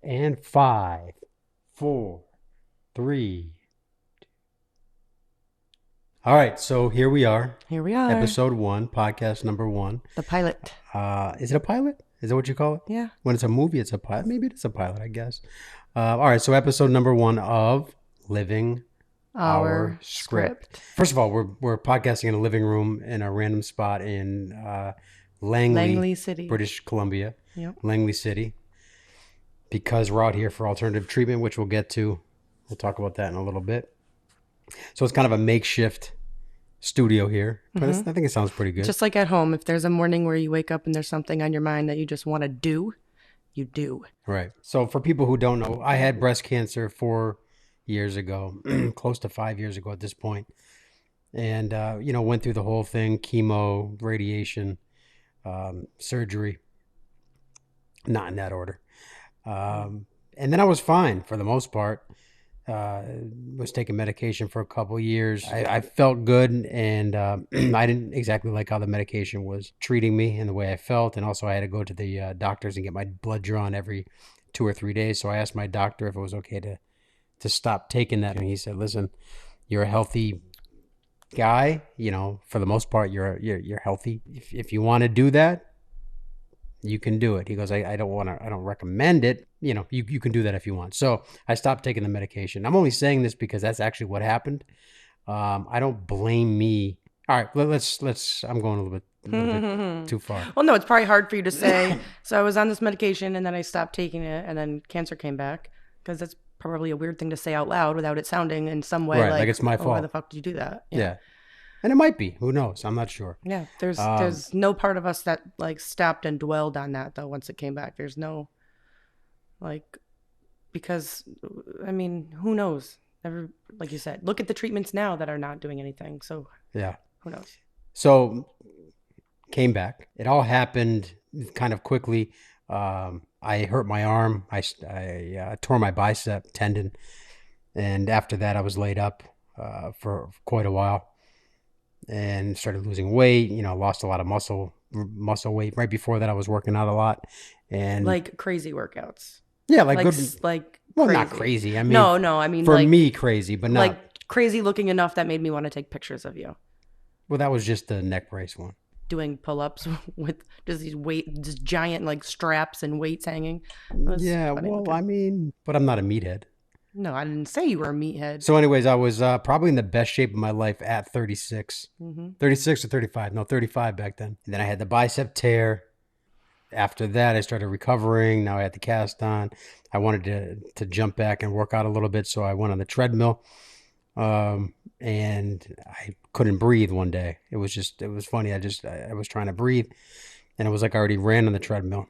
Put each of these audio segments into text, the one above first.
And 5, 4, 3. All right, so here we are. Here we are. Episode 1, podcast number 1. The pilot. Is it a pilot? Is that what you call it? Yeah. When it's a movie, it's a pilot. Maybe it's a pilot, I guess. All right, so episode number 1 of Living Our Script. First of all, we're podcasting in a living room in a random spot in Langley City, British Columbia. Yep. Langley City. Because we're out here for alternative treatment, which we'll get to. We'll talk about that in a little bit. So it's kind of a makeshift studio here. But I think it sounds pretty good. Just like at home, if there's a morning where you wake up and there's something on your mind that you just want to do, you do. Right. So for people who don't know, I had breast cancer 4 years ago, close to 5 years ago at this point. And, went through the whole thing, chemo, radiation, surgery. Not in that order. And then I was fine for the most part. Was taking medication for a couple of years. I felt good, and I didn't exactly like how the medication was treating me and the way I felt. And also I had to go to the doctors and get my blood drawn every 2 or 3 days. So I asked my doctor if it was okay to stop taking that. And he said, listen, you're a healthy guy. For the most part, you're healthy. If you want to do that, you can do it. He goes, I don't recommend it. You can do that if you want. So I stopped taking the medication. I'm only saying this because that's actually what happened. I don't blame me. All right, let's, I'm going a little bit too far. Well, no, it's probably hard for you to say. So I was on this medication and then I stopped taking it and then cancer came back, because that's probably a weird thing to say out loud without it sounding in some way like it's my fault. Why the fuck did you do that? Yeah. And it might be. Who knows? I'm not sure. Yeah. There's no part of us that stopped and dwelled on that though once it came back. There's no because who knows? Like you said, look at the treatments now that are not doing anything. So yeah, who knows? So came back. It all happened kind of quickly. I hurt my arm. I tore my bicep tendon, and after that, I was laid up for quite a while. And started losing weight, lost a lot of muscle weight. Right before that, I was working out a lot, and like crazy workouts. Yeah, good. Well, crazy. Not crazy. No. I mean, for me, crazy, but not crazy looking enough that made me want to take pictures of you. Well, that was just the neck brace one. Doing pull-ups with just giant straps and weights hanging. Yeah, well, but I'm not a meathead. No, I didn't say you were a meathead. So anyways, I was probably in the best shape of my life at 36. 36 or 35. No, 35 back then. And then I had the bicep tear. After that, I started recovering. Now I had the cast on. I wanted to jump back and work out a little bit, so I went on the treadmill. And I couldn't breathe one day. It was funny. I was trying to breathe, and it was like I already ran on the treadmill.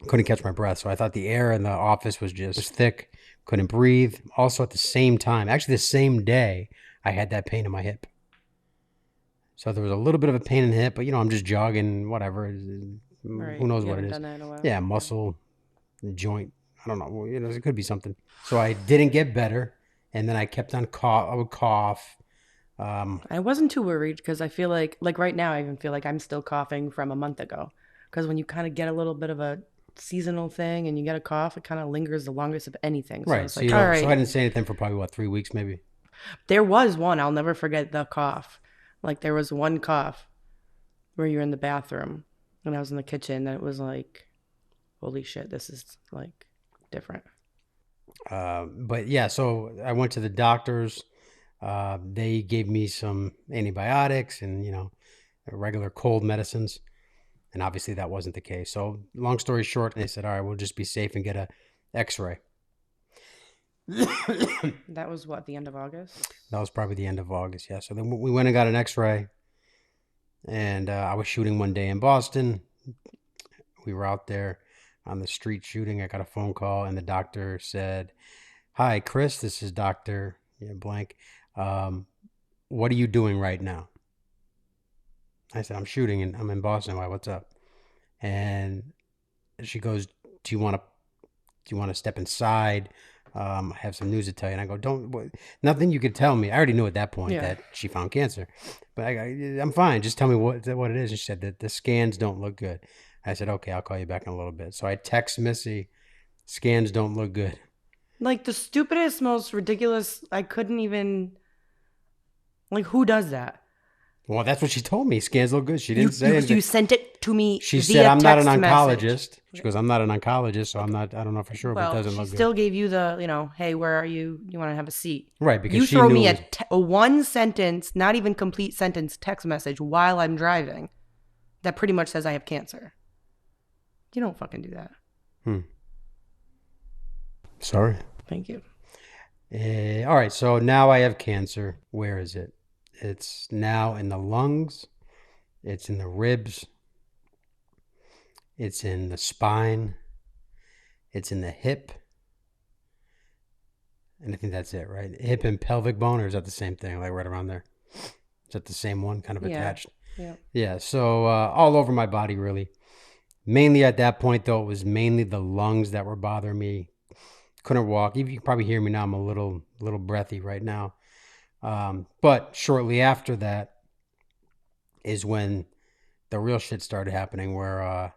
Couldn't catch my breath. So I thought the air in the office was just thick. Couldn't breathe. Also at the same time, actually the same day, I had that pain in my hip. So there was a little bit of a pain in the hip, but I'm just jogging, whatever. Right. Who knows what it is? Done that in a while. Yeah, muscle, joint. I don't know. It could be something. So I didn't get better, and then I kept on I would cough. I wasn't too worried because I feel like right now I even feel like I'm still coughing from a month ago. Because when you kind of get a little bit of a seasonal thing and you get a cough, it kind of lingers the longest of anything. So right. It's so, all right. So I didn't say anything for probably 3 weeks maybe. There was one, I'll never forget the cough. There was one cough where you're in the bathroom and I was in the kitchen and it was like, holy shit, this is different. But yeah, so I went to the doctors. They gave me some antibiotics and regular cold medicines. And obviously that wasn't the case. So long story short, they said, all right, we'll just be safe and get a x-ray. That was what, the end of August? That was probably the end of August, yeah. So then we went and got an x-ray. And I was shooting one day in Boston. We were out there on the street shooting. I got a phone call and the doctor said, hi, Chris, this is Dr. blank. What are you doing right now? I said, I'm shooting and I'm in Boston. Why? What's up? And she goes, do you want to step inside? I have some news to tell you. And I go, nothing you could tell me. I already knew at that point that she found cancer, but I'm fine. Just tell me what it is. And she said that the scans don't look good. I said, okay, I'll call you back in a little bit. So I text Missy Scans don't look good. Like the stupidest, most ridiculous. I couldn't even. Like, who does that? Well, that's what she told me. Scans look good. She didn't say anything. You sent it to me She said, via I'm not an text message. oncologist. She goes, I'm not an oncologist, so I'm not, I don't know for sure, but it Well, doesn't she look good. still gave you the, hey, where are you? You want to have a seat? Right, because you she throw knew me it was... a one sentence, not even complete sentence text message while I'm driving that pretty much says I have cancer. You don't fucking do that. Sorry. Thank you. All right, so now I have cancer. Where is it? It's now in the lungs. It's in the ribs. It's in the spine. It's in the hip. And I think that's it, right? Hip and pelvic bone, or is that the same thing? Like right around there? Is that the same one kind of attached? Yeah. Yeah, so all over my body, really. Mainly at that point, though, it was mainly the lungs that were bothering me. Couldn't walk. You can probably hear me now. I'm a little breathy right now. But shortly after that is when the real shit started happening, where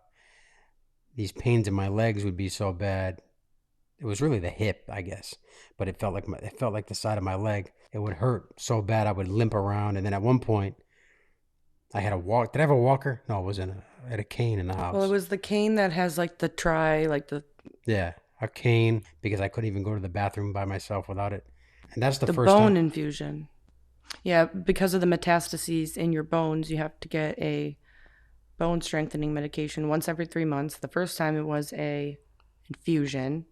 these pains in my legs would be so bad. It was really the hip, I guess, but it felt like the side of my leg. It would hurt so bad I would limp around, and then at one point, I had a walk. Did I have a walker? No, it wasn't. I had a cane in the house. Well, it was the cane that has like the Yeah, a cane, because I couldn't even go to the bathroom by myself without it. And that's the first bone time. infusion. Yeah, because of the metastases in your bones, you have to get a bone strengthening medication once every 3 months. The first time it was a infusion,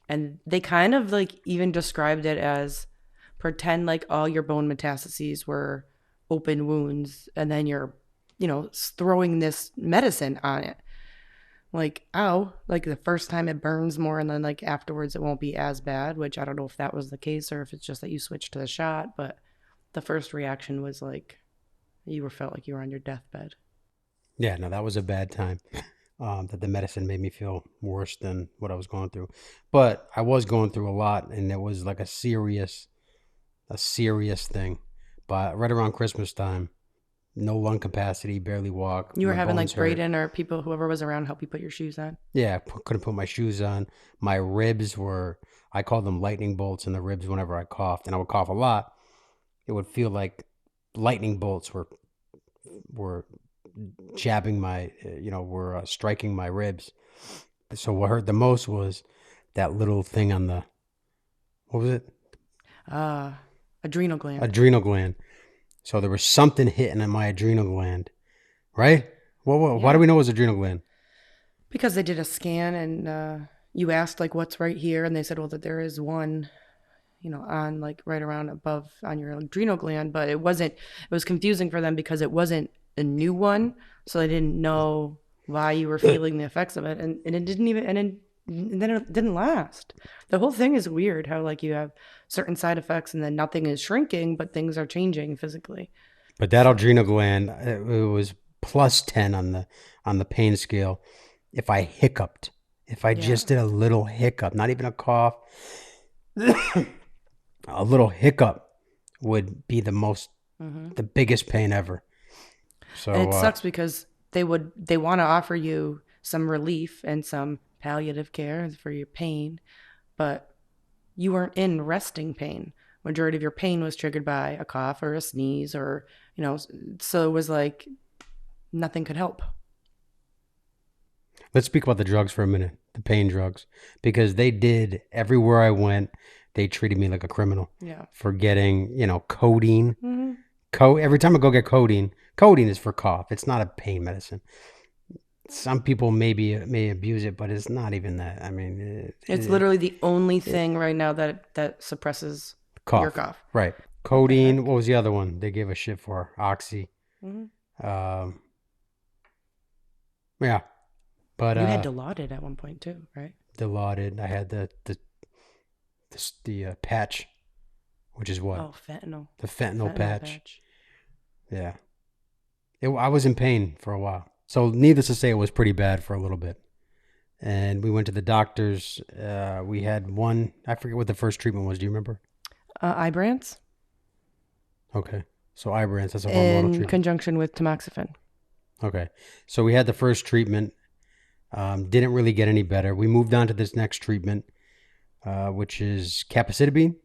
and they kind of like even described it as pretend like all your bone metastases were open wounds, and then you're, throwing this medicine on it. Like, ow, like the first time it burns more, and then like afterwards it won't be as bad, which I don't know if that was the case or if it's just that you switched to the shot, but the first reaction was like felt like you were on your deathbed. Yeah, no, that was a bad time. That the medicine made me feel worse than what I was going through. But I was going through a lot, and it was like a serious thing. But right around Christmas time, no lung capacity, barely walk. You were my having like bones hurt. Braden or whoever was around, help you put your shoes on? Yeah, couldn't put my shoes on. My ribs were, I called them lightning bolts in the ribs whenever I coughed, and I would cough a lot. It would feel like lightning bolts were jabbing my, were striking my ribs. So what hurt the most was that little thing on the, what was it? Adrenal gland. Adrenal gland. So there was something hitting in my adrenal gland, right? Well, why do we know it was adrenal gland? Because they did a scan, and you asked like what's right here, and they said, well, that there is one, on like right around above on your adrenal gland, but it was confusing for them because it wasn't a new one, so they didn't know why you were feeling the effects of it, and it didn't even, and then it didn't last. The whole thing is weird how like you have certain side effects and then nothing is shrinking, but things are changing physically. But that adrenal gland, it was plus 10 on the pain scale. If I hiccuped, if I just did a little hiccup, not even a cough, a little hiccup would be the biggest pain ever. So and it sucks because they want to offer you some relief and some palliative care for your pain, but you weren't in resting pain. Majority of your pain was triggered by a cough or a sneeze, or so it was like nothing could help. Let's speak about the drugs for a minute, the pain drugs, because they did, everywhere I went, they treated me like a criminal. Yeah. For getting, codeine. Mm-hmm. Every time I go get codeine is for cough. It's not a pain medicine. Some people may abuse it, but it's not even that. I mean, it's literally the only thing right now that suppresses your cough. Right. Codeine. What was the other one they gave a shit for? Oxy. Mm-hmm. Yeah. But you had Dilaudid at one point too, right? Dilaudid. I had the patch, which is what? Oh, fentanyl. The fentanyl patch. Yeah. I was in pain for a while. So needless to say, it was pretty bad for a little bit. And we went to the doctors. We had one, I forget what the first treatment was. Do you remember? Ibrance. Okay. So Ibrance, that's a hormonal treatment. In conjunction with tamoxifen. Okay. So we had the first treatment. Didn't really get any better. We moved on to this next treatment, which is capecitabine.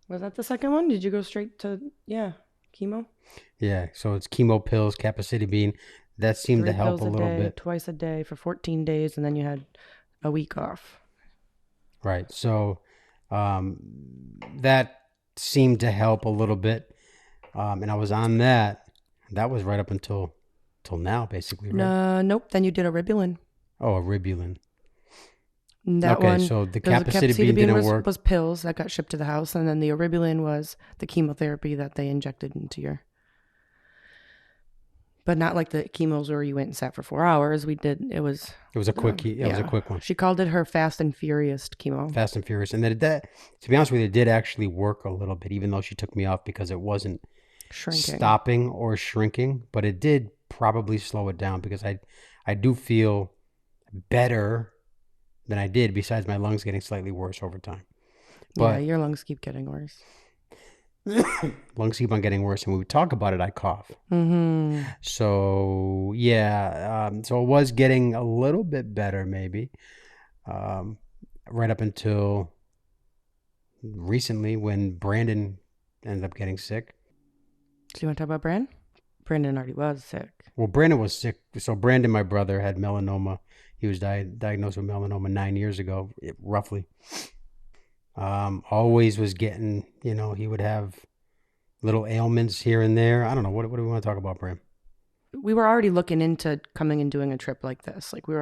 Was that the second one? Did you go straight to, chemo? Yeah, so it's chemo pills, capecitabine. That seemed to 3 help pills a a little day, bit. twice a day for 14 days, and then you had a week off. Right. So um, that seemed to help a little bit. And I was on that. That was right up until now, basically, right? Nope. Then you did a Ribulin. Oh, a Ribulin. That Okay, one, so the because the capecitabine capecitabine didn't was, work. was pills that got shipped to the house, and then the Ribulin was the chemotherapy that they injected into your. But not like the chemos where you went and sat for 4 hours. We did. It was. It was a quick. It was a quick one. She called it her fast and furious chemo. Fast and Furious, and that to be honest with you, it did actually work a little bit, even though she took me off because it wasn't Shrinking. stopping or shrinking, but it did probably slow it down because I do feel better than I did. Besides my lungs getting slightly worse over time, Yeah, but your lungs keep getting worse. lungs keep on getting worse, and when we talk about it, I cough. Mm-hmm. So yeah, so it was getting a little bit better, maybe, right up until recently when Brandon ended up getting sick. So you want to talk about Brandon? Brandon already was sick. Well, Brandon was sick. So Brandon, my brother, had melanoma. He was diagnosed with melanoma 9 years ago, roughly. Always was getting, he would have little ailments here and there. I don't know. What do we want to talk about, Bram? We were already looking into coming and doing a trip like this. Like we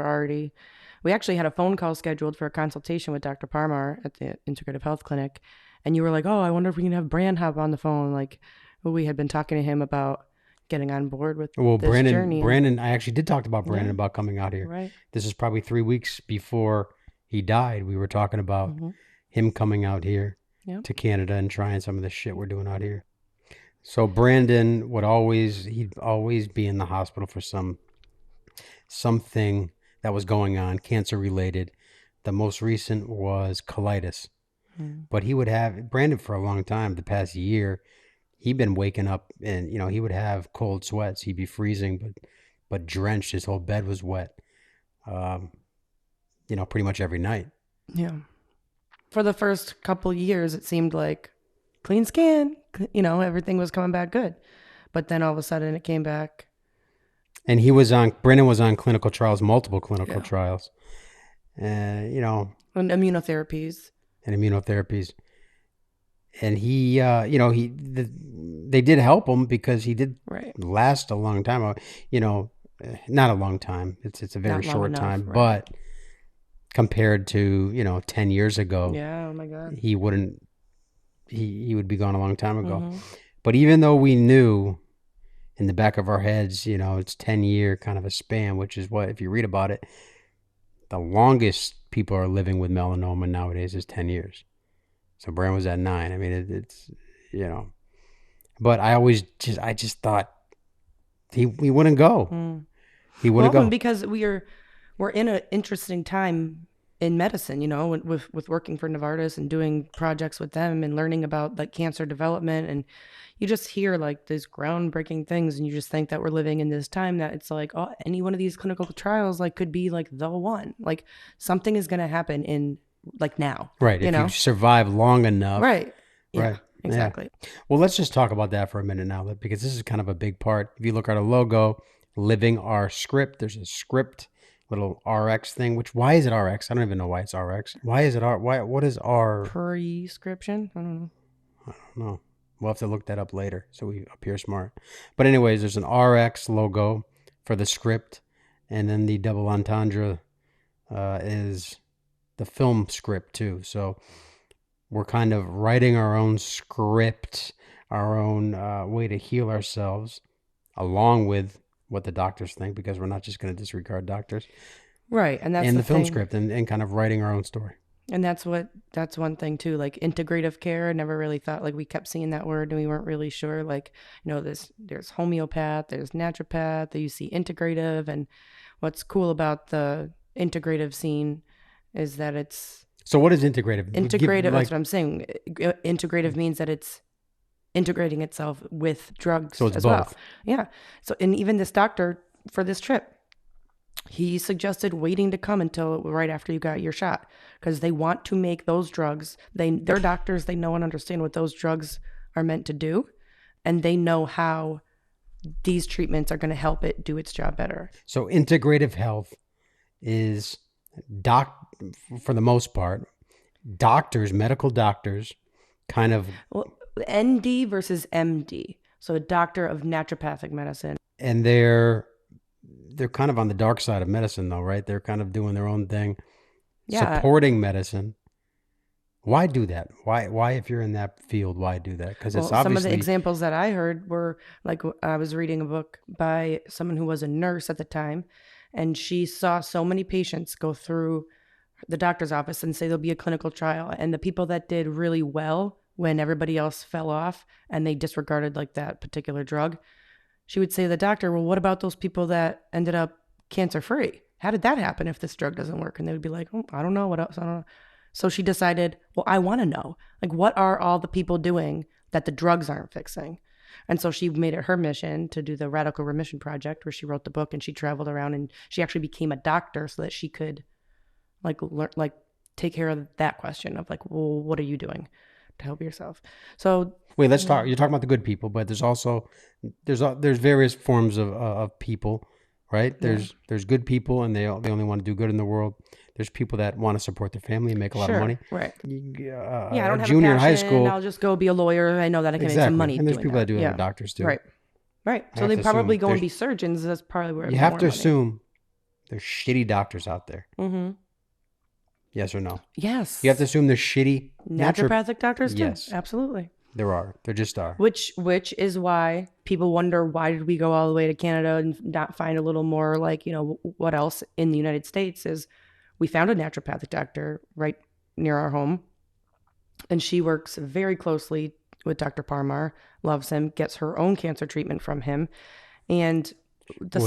actually had a phone call scheduled for a consultation with Dr. Parmar at the Integrative Health Clinic. And you were like, oh, I wonder if we can have Brand hop on the phone. Like, we had been talking to him about getting on board with this journey. Brandon, I actually did talk about Brandon about coming out here. Right. This is probably 3 weeks before he died. We were talking about him coming out here to Canada and trying some of the shit we're doing out here. So Brandon he'd always be in the hospital for something that was going on, cancer related. The most recent was colitis. But he would have Brandon for a long time, the past year. He'd been waking up and, he would have cold sweats. He'd be freezing, but drenched. His whole bed was wet, pretty much every night. Yeah. For the first couple years, it seemed like clean scan, everything was coming back good. But then all of a sudden it came back. And Brandon was on clinical trials, multiple clinical trials, and immunotherapies. And they did help him because he did last a long time. Not a long time. It's a very short time, but compared to 10 years ago, oh my God, he would be gone a long time ago. But even though we knew in the back of our heads, it's 10-year kind of a span, which is what, if you read about it, the longest people are living with melanoma nowadays is 10 years. So Brand was at 9. I mean, it's but I just thought he wouldn't go. He wouldn't go because we're in an interesting time in medicine, with working for Novartis and doing projects with them and learning about like cancer development, and you just hear like these groundbreaking things, and you just think that we're living in this time that it's like, oh, any one of these clinical trials like could be like the one, like something is going to happen in like now, right? If you survive long enough, right? Yeah, right, exactly. Yeah. Well, let's just talk about that for a minute now, because this is kind of a big part. If you look at our logo, living our script, there's a script, little RX thing. Why is it RX? I don't even know why it's RX. Why is it what is R? Prescription? I don't know. We'll have to look that up later so we appear smart. But anyways, there's an RX logo for the script, and then the double entendre is the film script too. So we're kind of writing our own script, our own way to heal ourselves, along with what the doctors think, because we're not just going to disregard doctors. Right. And that's the film script and kind of writing our own story. And that's one thing too, like integrative care. I never really thought, like, we kept seeing that word and we weren't really sure, like, there's homeopath, there's naturopath, you see integrative. And what's cool about the integrative scene is that it's... So what is integrative? Integrative, that's what I'm saying. Integrative means that it's integrating itself with drugs, so it's as both. Well. Yeah. So, and even this doctor for this trip, He suggested waiting to come until right after you got your shot, because they want to make those drugs. They're doctors. They know and understand what those drugs are meant to do, and they know how these treatments are going to help it do its job better. So integrative health is for the most part, medical doctors, kind of, Well, ND versus MD. So a doctor of naturopathic medicine. and they're kind of on the dark side of medicine, though, right? They're kind of doing their own thing, supporting medicine. Why do that? Why, if you're in that field, why do that? Because it's obviously... Some of the examples that I heard were, like, I was reading a book by someone who was a nurse at the time, and she saw so many patients go through the doctor's office and say there'll be a clinical trial. And the people that did really well when everybody else fell off and they disregarded like that particular drug, she would say to the doctor, well, what about those people that ended up cancer free? How did that happen if this drug doesn't work? And they would be like, oh, I don't know. What else? I don't know. So she decided, well, I want to know, like, what are all the people doing that the drugs aren't fixing? And so she made it her mission to do the Radical Remission Project, where she wrote the book and she traveled around and she actually became a doctor so that she could take care of that question of like, well, what are you doing to help yourself? So wait, let's talk. You're talking about the good people, but there's also there's various forms of people, right? There's good people, and they only want to do good in the world. There's people that want to support their family and make a lot of money. Right. I don't have junior a passion, in high school, I'll just go be a lawyer. I know that I can make some money. And there's people that do it with doctors too. Right. So they probably go and be surgeons. That's probably where you have to assume there's shitty doctors out there. Mm-hmm. Yes or no? Yes. You have to assume there's shitty naturopathic doctors too. Yes, absolutely. There are. There just are. Which is why people wonder, why did we go all the way to Canada and not find a little more, like, you know, what else in the United States is. We found a naturopathic doctor right near our home, and she works very closely with Dr. Parmar, loves him, gets her own cancer treatment from him. And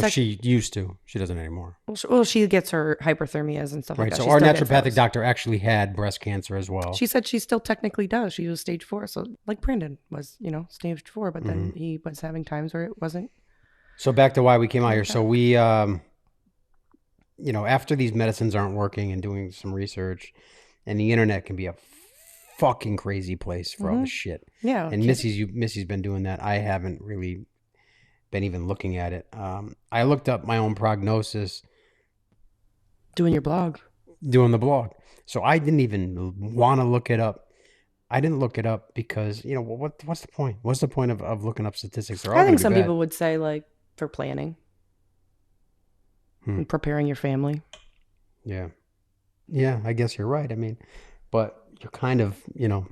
she used to. She doesn't anymore. Well, she gets her hyperthermias and stuff like that. So our naturopathic doctor actually had breast cancer as well. She said she still technically does. She was stage 4. So like Brandon was, you know, stage 4, but then he was having times where it wasn't. So back to why we came out here. So we, you know, after these medicines aren't working and doing some research, and the internet can be a fucking crazy place for all this shit. Yeah. And Missy's been doing that. I haven't really been even looking at it. I looked up my own prognosis. Doing your blog. Doing the blog. So I didn't even want to look it up. I didn't look it up because, you know, what's the point? What's the point of looking up statistics? I think some people would say, like, for planning. And preparing your family. Yeah. Yeah, I guess you're right. I mean, but you're kind of, you know,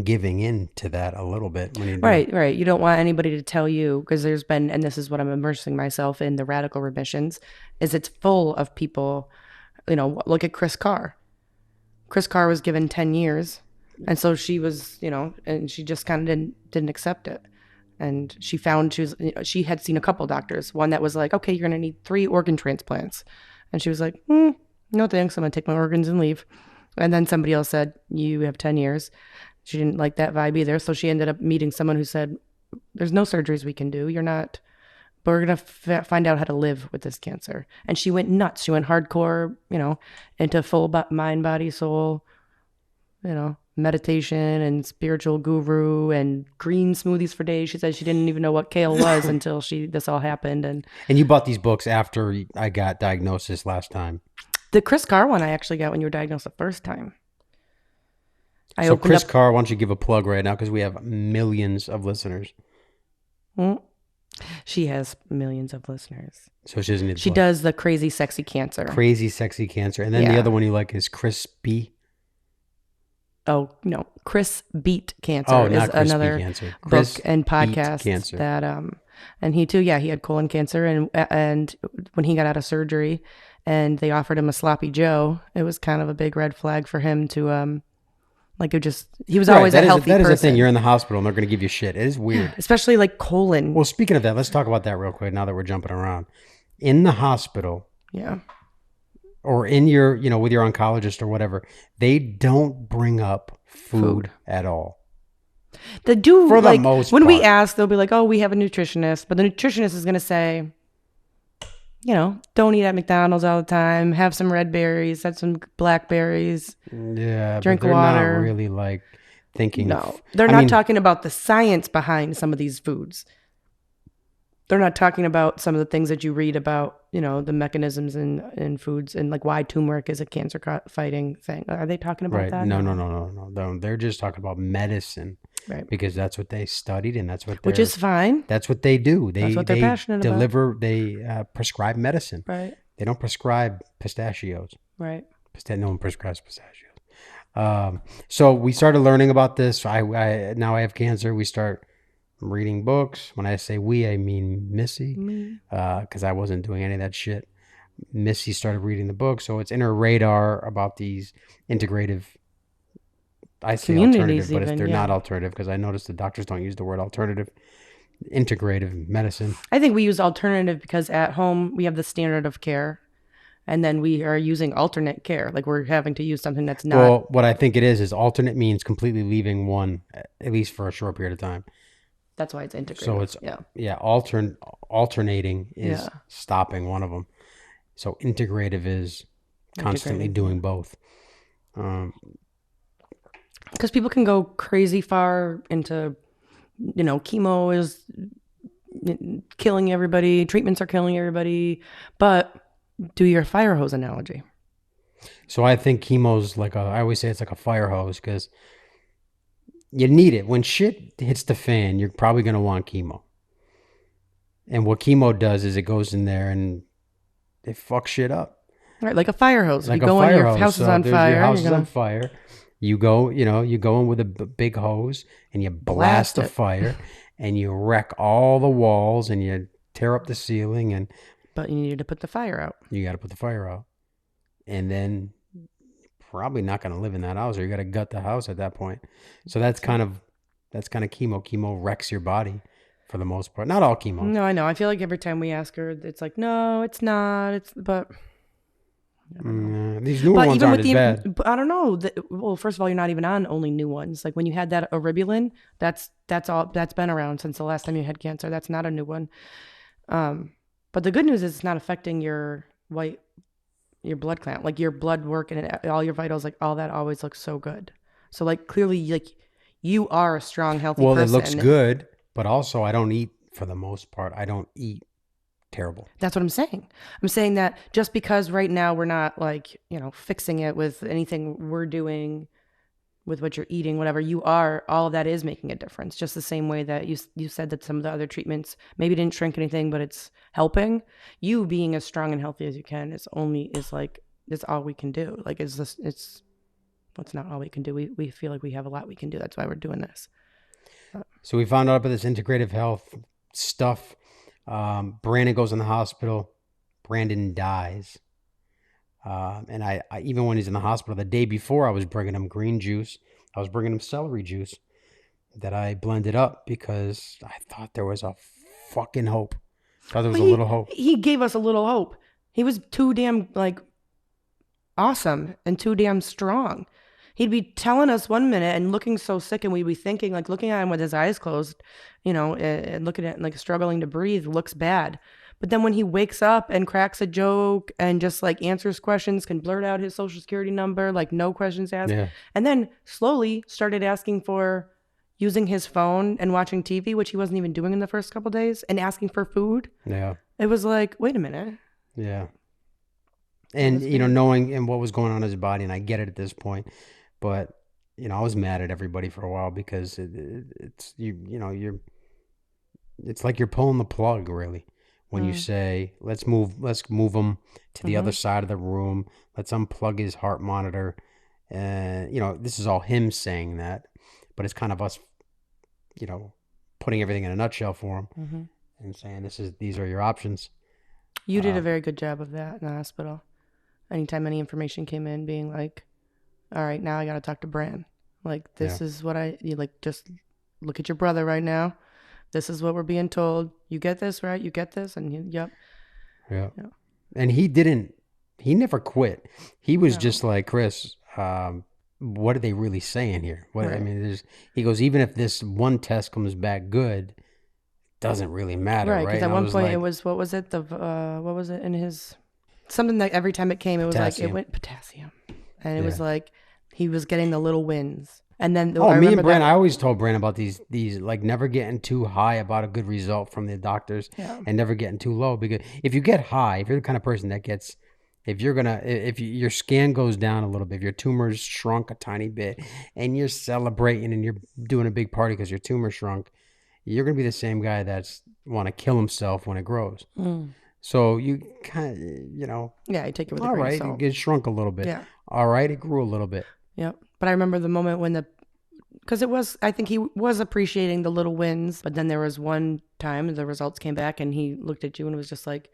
giving in to that a little bit. When Right. You don't want anybody to tell you, because there's been, and this is what I'm immersing myself in, the radical remissions, is it's full of people, you know, look at Chris Carr. Chris Carr was given 10 years. And so she was, you know, and she just kind of didn't accept it. And she had seen a couple doctors, one that was like, okay, you're going to need 3 organ transplants. And she was like, no thanks, I'm going to take my organs and leave. And then somebody else said, you have 10 years. She didn't like that vibe either. So she ended up meeting someone who said, there's no surgeries we can do. But we're going to find out how to live with this cancer. And she went nuts. She went hardcore, you know, into full mind, body, soul, you know, meditation and spiritual guru and green smoothies for days. She said she didn't even know what kale was until this all happened. And you bought these books after I got Diagnosis last time. The Chris Carr one I actually got when you were diagnosed the first time. So Chris Carr, why don't you give a plug right now, because we have millions of listeners. She has millions of listeners. So she doesn't need. She does the Crazy Sexy Cancer. Crazy Sexy Cancer, and then the other one you like is Chris B. Oh no, Chris Beat Cancer is another book and podcast that and he too, he had colon cancer, and when he got out of surgery and they offered him a sloppy Joe, it was kind of a big red flag for him to he was always a healthy person. That is the thing. You're in the hospital and they're going to give you shit. It is weird. Especially like colon. Well, speaking of that, let's talk about that real quick now that we're jumping around. In the hospital. Yeah. Or in your, you know, with your oncologist or whatever, they don't bring up food at all. They do, for the most when part. We ask, they'll be like, oh, we have a nutritionist. But the nutritionist is going to say, don't eat at McDonald's all the time. Have some red berries, have some blackberries, Yeah, but drink they're not water. really like thinking. No, they're I not mean, talking about the science behind some of these foods. They're not talking about some of the things that you read about, the mechanisms in foods and like why turmeric is a cancer fighting thing. Are they talking about right? that? No, no, No. no, no, no. They're just talking about medicine Right. because that's what they studied and that's what Which is fine. they do. That's what they're passionate about. They prescribe medicine. Right. They don't prescribe pistachios. Right. No one prescribes pistachios. So we started learning about this. I now I have cancer. We start reading books. When I say we, I mean Missy, because I wasn't doing any of that shit. Missy started reading the book, so it's in her radar about these integrative. I say alternative, Communities but even, they're yeah. not alternative because I noticed the doctors don't use the word alternative. Integrative medicine. I think we use alternative because at home we have the standard of care, and then we are using alternate care. Like we're having to use something that's not. Well, what I think it is alternate means completely leaving one, at least for a short period of time. That's why it's So integrative. it's Yeah. alternating is Yeah. stopping one of them. So integrative is constantly Integrative. doing both. Because people can go crazy far into, chemo is killing everybody, treatments are killing everybody, but do your fire hose analogy. So I think chemo's I always say it's like a fire hose because you need it. When shit hits the fan, you're probably going to want chemo. And what chemo does is it goes in there and it fucks shit up. Right, like a fire hose. Like If you a go in, fire your hose. house is So on there's your fire, house you're is going on to fire. You go in with a big hose and you blast blast the it. fire and you wreck all the walls and you tear up the ceiling and But you needed to put the fire out. you got to put the fire out. And then probably not going to live in that house or you got to gut the house at that point. So that's kind of chemo. Chemo wrecks your body for the most part. Not all chemo. No, I know. I feel like every time we ask her, it's like, no, it's not. But these newer ones aren't as bad. I don't know. Well, first of all, you're not even on only new ones. Like when you had that Eribulin, that's all that's been around since the last time you had cancer. That's not a new one. But the good news is it's not affecting your blood count, like your blood work and all your vitals, like all that always looks so good. So like clearly, like you are a strong, healthy person. Well, it looks good, but also I don't eat for the most part. I don't eat terrible. That's what I'm saying. I'm saying that just because right now we're not like, fixing it with anything we're doing with what you're eating, whatever you are, all of that is making a difference. Just the same way that you said that some of the other treatments maybe didn't shrink anything, but it's helping. You being as strong and healthy as you can is all we can do. Like it's not all we can do. We feel like we have a lot we can do. That's why we're doing this. So we found out about this integrative health stuff. Brandon goes in the hospital. Brandon dies. And I even when he's in the hospital, the day before I was bringing him green juice. I was bringing him celery juice that I blended up because I thought there was a fucking hope. I thought there was a little hope. He gave us a little hope. He was too damn awesome and too damn strong. He'd be telling us one minute and looking so sick, and we'd be thinking, like, looking at him with his eyes closed, and looking at him, like, struggling to breathe, looks bad. But then when he wakes up and cracks a joke and just, like, answers questions, can blurt out his social security number, like, no questions asked. Yeah. And then slowly started asking for using his phone and watching TV, which he wasn't even doing in the first couple of days, and asking for food. Yeah. It was like, wait a minute. Yeah. And, knowing and what was going on in his body, and I get it at this point. But, I was mad at everybody for a while because it's it's like you're pulling the plug really when you say, let's move him to the other side of the room. Let's unplug his heart monitor. And, this is all him saying that, but it's kind of us, putting everything in a nutshell for him and saying, these are your options. You did a very good job of that in the hospital. Anytime any information came in, being like, all right, now I got to talk to Bran. Like, this is what just look at your brother right now. This is what we're being told. You get this, right? You get this? And yep. Yeah. And he never quit. He was just like, Chris, what are they really saying here? What, Right. he goes, even if this one test comes back good, doesn't really matter, Right, right? because at And I one was point it like, was, what was it? What was it in his, something that every time it came, it was like, it potassium. went potassium. And it was Yeah. like, he was getting the little wins. And then Oh, I me remember and Brand, I that, always told Brand about these like never getting too high about a good result from the doctors yeah. and never getting too low, because if you get high, if you're the kind of person that gets, if you're gonna, if your scan goes down a little bit, if your tumor's shrunk a tiny bit and you're celebrating and you're doing a big party because your tumor shrunk, you're gonna be the same guy that's want to kill himself when it grows. Mm. So you kind of, Yeah, I take it with a all grain of right, it salt. gets shrunk a little bit. Yeah. All right, it grew a little bit. Yep. But I remember the moment when because it was, I think he was appreciating the little wins, but then there was one time the results came back and he looked at you and was just like,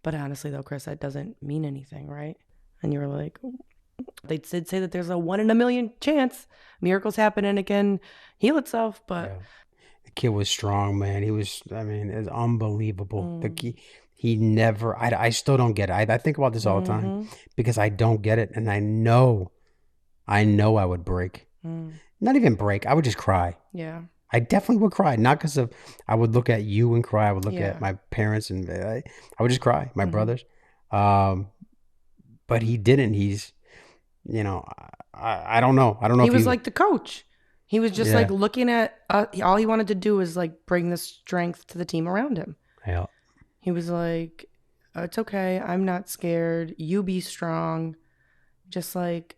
but honestly though, Chris, that doesn't mean anything, right? And you were like, they did say that there's a 1 in a million chance miracles happen and it can heal itself, but Yeah. The kid was strong, man. He was, I mean, it's unbelievable. He never, I still don't get it. I think about this all the time mm-hmm. because I don't get it. And I know I would break. Not even break. I would just cry. Yeah. I definitely would cry. Not because of, I would look at you and cry. I would look Yeah. at my parents and I would just cry, my brothers. But he didn't. He's, I don't know. I don't know He if was like the coach. He was just like yeah. looking at, all he wanted to do was like bring the strength to the team around him. Yeah. He was like, it's okay. I'm not scared. You be strong. Just like,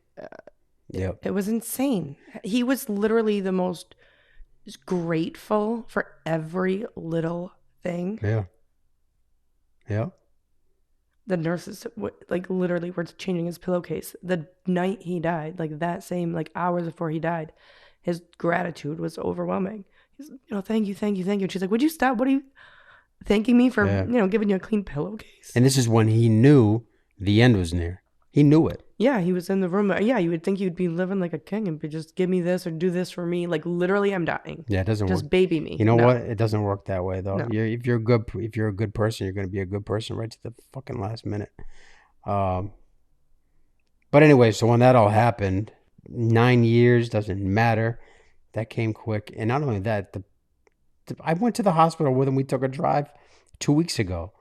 Yep. it was insane. He was literally the most grateful for every little thing. Yeah. Yeah. The nurses, like, literally were changing his pillowcase. The night he died, like that same, like hours before he died, his gratitude was overwhelming. He's, thank you, thank you, thank you. And she's like, would you stop? What are you thanking me for, Yeah. giving you a clean pillowcase? And this is when he knew the end was near. He knew it. Yeah, he was in the room. Yeah, you would think you'd be living like a king and be just give me this or do this for me. Like literally, I'm dying. Yeah, it doesn't Just work. baby me. You know No. what? It doesn't work that way though. No. If you're a good person, you're going to be a good person right to the fucking last minute. But anyway, so when that all happened, 9 years doesn't matter. That came quick, and not only that, I went to the hospital with him. We took a drive 2 weeks ago,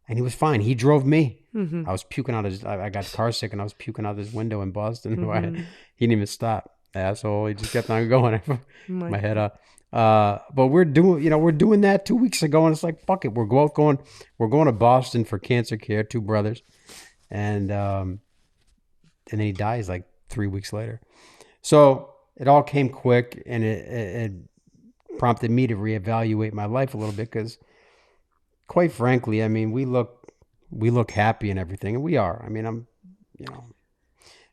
and he was fine. He drove me. Mm-hmm. I was puking out his. I got car sick, and I was puking out his window in Boston. Mm-hmm. He didn't even stop, asshole. He just kept on going. My My head up. But we're doing that 2 weeks ago, and it's like fuck it. We're going to Boston for cancer care. Two brothers, and then he dies like 3 weeks later. So it all came quick, and it prompted me to reevaluate my life a little bit because, quite frankly, I mean, we look happy and everything, and we are. I mean, I'm,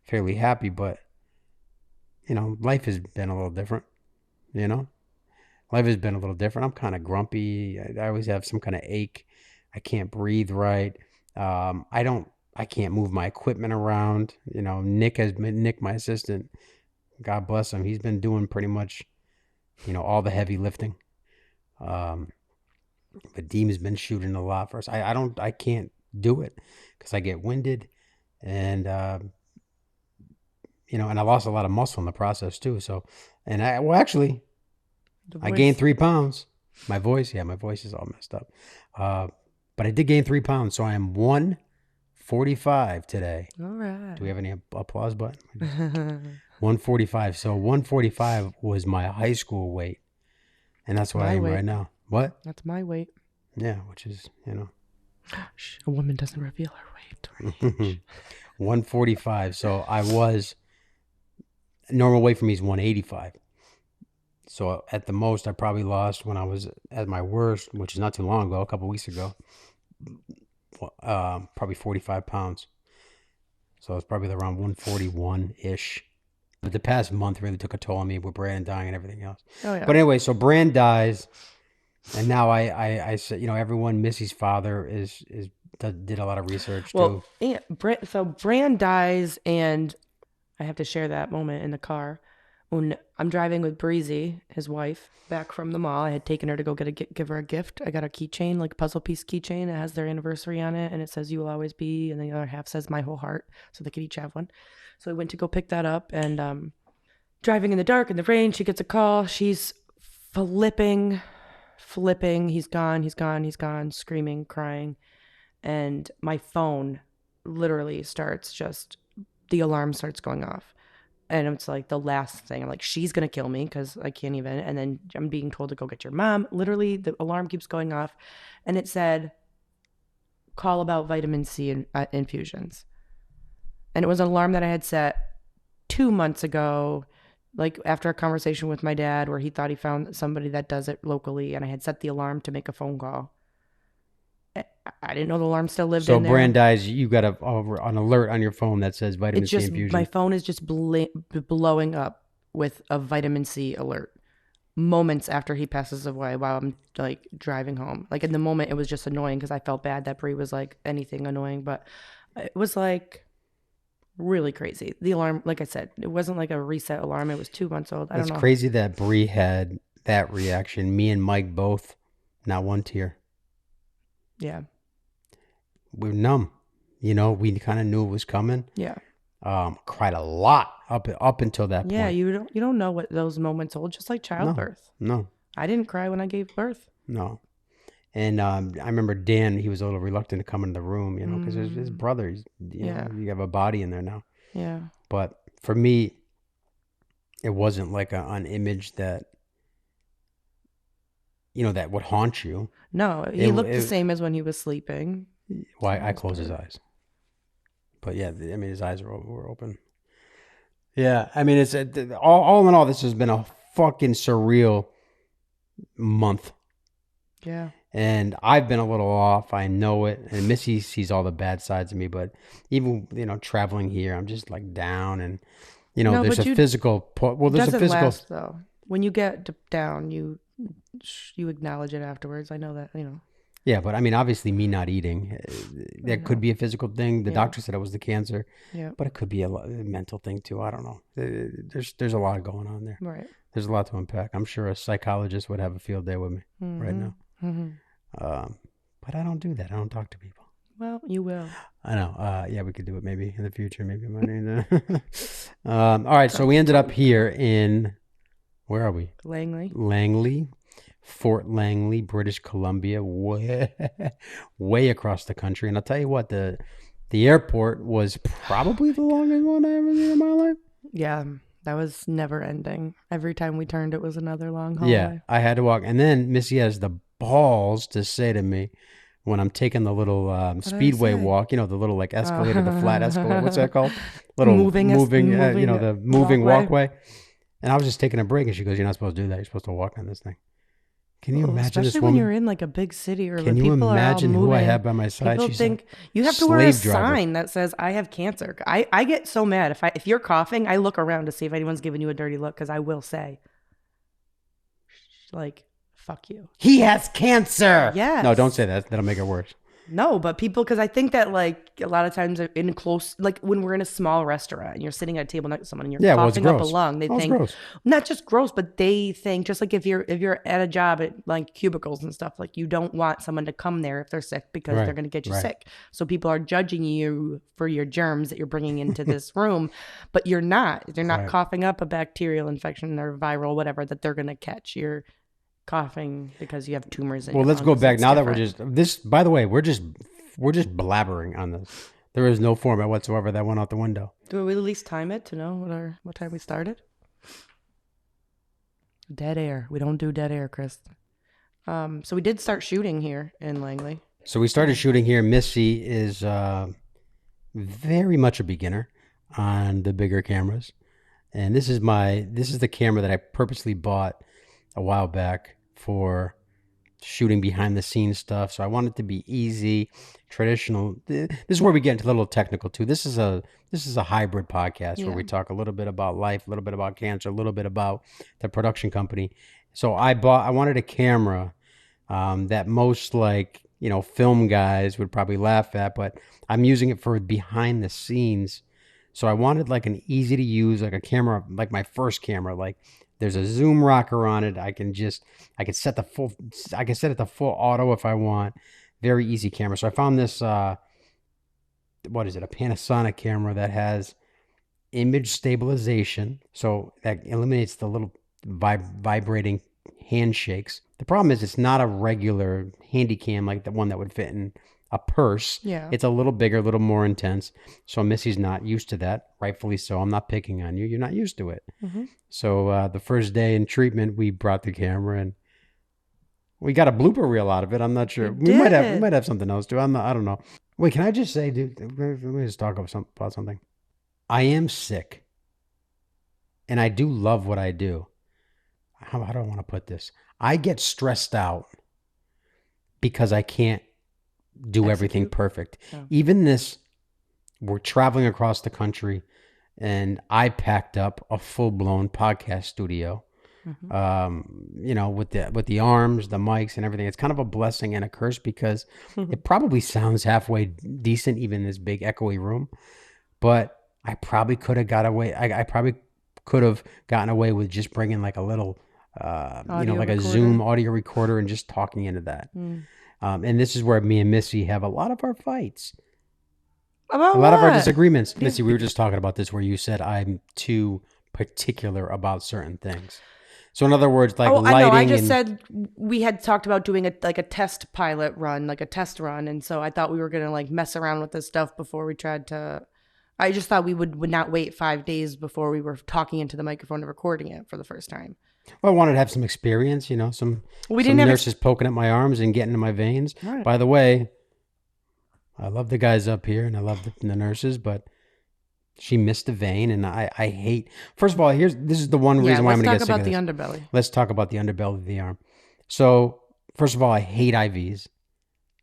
fairly happy, but life has been a little different. Life has been a little different. I'm kind of grumpy. I always have some kind of ache. I can't breathe right. I can't move my equipment around. Nick, my assistant, God bless him. He's been doing pretty much, all the heavy lifting. But Deem has been shooting a lot for us. I can't do it because I get winded, and and I lost a lot of muscle in the process too. So, and actually, I gained 3 pounds. My voice is all messed up. But I did gain 3 pounds, so I am 145 today. All right. Do we have any applause button? 145. So 145 was my high school weight, and that's what I am right now. What? That's my weight. Yeah, which is, Shh, a woman doesn't reveal her weight. 145. So I was, normal weight for me is 185. So at the most, I probably lost when I was at my worst, which is not too long ago, a couple weeks ago, probably 45 pounds. So it's probably around 141-ish. But the past month really took a toll on me with Brandon dying and everything else. Oh, yeah. But anyway, so Brand dies, and now I said, everyone, Missy's father did a lot of research too. Yeah, so Brand dies, and I have to share that moment in the car. When I'm driving with Breezy, his wife, back from the mall. I had taken her to go give her a gift. I got a keychain, like a puzzle piece keychain. It has their anniversary on it, and it says "You will always be," and the other half says "My whole heart," so they could each have one. So we went to go pick that up, and driving in the dark in the rain, she gets a call. She's flipping flipping. He's gone, he's gone, he's gone, screaming, crying. And my phone literally the alarm starts going off. And it's like the last thing. I'm like, she's going to kill me because I can't even. And then I'm being told to go get your mom. Literally, the alarm keeps going off. And it said, call about vitamin C infusions. And it was an alarm that I had set 2 months ago, like after a conversation with my dad where he thought he found somebody that does it locally. And I had set the alarm to make a phone call. I didn't know the alarm still lived So in there. Brandeis, you got an alert on your phone that says vitamin C infusion. My phone is just blowing up with a vitamin C alert moments after he passes away while I'm like driving home. Like in the moment, it was just annoying because I felt bad that Bree was like anything annoying, but it was like really crazy. The alarm, like I said, it wasn't like a reset alarm. It was 2 months old. I don't know. It's crazy that Bree had that reaction. Me and Mike both, not one tear. Yeah. We were numb. You know, we kind of knew it was coming. Yeah. Cried a lot up until that point. Yeah, you don't know what those moments hold, just like childbirth. No. I didn't cry when I gave birth. No. And I remember Dan, he was a little reluctant to come into the room, you know, because his brother, you have a body in there now. Yeah. But for me, it wasn't like an image that, you know, that would haunt you. No, he looked the same as when he was sleeping. Why I closed his eyes. But yeah, I mean, his eyes were open. Yeah, I mean, it's all in all, this has been a fucking surreal month. Yeah. And I've been a little off. I know it. And Missy sees all the bad sides of me. But even, you know, traveling here, I'm just like down. And, you know, there's a physical. Well, there's a physical. Last, though. When you get down, you acknowledge it afterwards. I know that, you know. Yeah, but I mean, obviously, me not eating, that could be a physical thing. The doctor said it was the cancer. Yeah. But it could be a mental thing too. I don't know. There's a lot going on there. Right. There's a lot to unpack. I'm sure a psychologist would have a field day with me right now. Mm-hmm. But I don't do that. I don't talk to people. Well, you will. I know. Yeah, we could do it maybe in the future. Maybe all right. So we ended up here in, where are we? Langley. Fort Langley, British Columbia, way across the country. And I'll tell you what, the airport was probably the longest one I ever seen in my life. Yeah, that was never ending. Every time we turned, it was another long hallway. Yeah, I had to walk. And then Missy has the balls to say to me, when I'm taking the little speedway walk, you know, the little like escalator, the flat escalator, what's that called? Little moving you know, the moving walkway. And I was just taking a break, and she goes, "You're not supposed to do that. You're supposed to walk on this thing." Can you imagine this woman? Especially when you're in like a big city or can you imagine who I have by my side? People think you have to wear a sign that says I have cancer. I get so mad if you're coughing, I look around to see if anyone's giving you a dirty look, because I will say, like, fuck you. He has cancer. Yeah. No, don't say that. That'll make it worse. No, but people, because I think that like a lot of times in close, like when we're in a small restaurant and you're sitting at a table next to someone and you're coughing up a lung, they think gross. Not just gross, but they think, just like if you're at a job at like cubicles and stuff, like you don't want someone to come there if they're sick because they're going to get you sick. So people are judging you for your germs that you're bringing into this room, but you're not. They're not coughing up a bacterial infection or viral, whatever, that they're going to catch. You're coughing because you have tumors in your let's lungs. go back now that we're just this, by the way, we're just blabbering on this. There is no format whatsoever that went out the window. Do we at least time it to know what time we started? Dead air. We don't do dead air, Chris. So we did start shooting here in Langley. So we started shooting here. Missy is very much a beginner on the bigger cameras, and this is the camera that I purposely bought a while back for shooting behind the scenes stuff. So I want it to be easy, traditional. This is where we get into a little technical too. This is a hybrid podcast where we talk a little bit about life, a little bit about cancer, a little bit about the production company. So I wanted a camera that most, like, you know, film guys would probably laugh at, but I'm using it for behind the scenes. So I wanted like an easy to use, like a camera, like my first camera, like there's a zoom rocker on it. I can set it to full auto if I want. Very easy camera. So I found this, what is it? A Panasonic camera that has image stabilization. So that eliminates the little vibrating handshakes. The problem is it's not a regular handy cam like the one that would fit in a purse. Yeah. It's a little bigger, a little more intense. So Missy's not used to that, rightfully so. I'm not picking on you. You're not used to it. Mm-hmm. So the first day in treatment, we brought the camera and we got a blooper reel out of it. I'm not sure. We might have something else too. I don't know. Wait, can I just say, dude? Let me just talk about something. I am sick, and I do love what I do. How do I want to put this? I get stressed out because I can't do everything perfect. Oh. Even this, we're traveling across the country, and I packed up a full-blown podcast studio. With the arms, the mics, and everything. It's kind of a blessing and a curse because it probably sounds halfway decent, even in this big echoey room. But I probably could have got away. I probably could have gotten away with just bringing like a little, like a Zoom audio recorder and just talking into that. And this is where me and Missy have a lot of our fights. About a lot what? of our disagreements. Missy, we were just talking about this where you said I'm too particular about certain things. So in other words, like lighting. I know. I just said we had talked about doing a test pilot run, like a test run, and so I thought we were gonna like mess around with this stuff before we tried to. I just thought we would not wait 5 days before we were talking into the microphone and recording it for the first time. Well, I wanted to have some experience, some nurses poking at my arms and getting into my veins. Right. By the way, I love the guys up here and I love the nurses, but she missed a vein, and I hate. First of all, this is the one reason why I'm going to get sick of this. Let's talk about the underbelly. Let's talk about the underbelly of the arm. So, first of all, I hate IVs.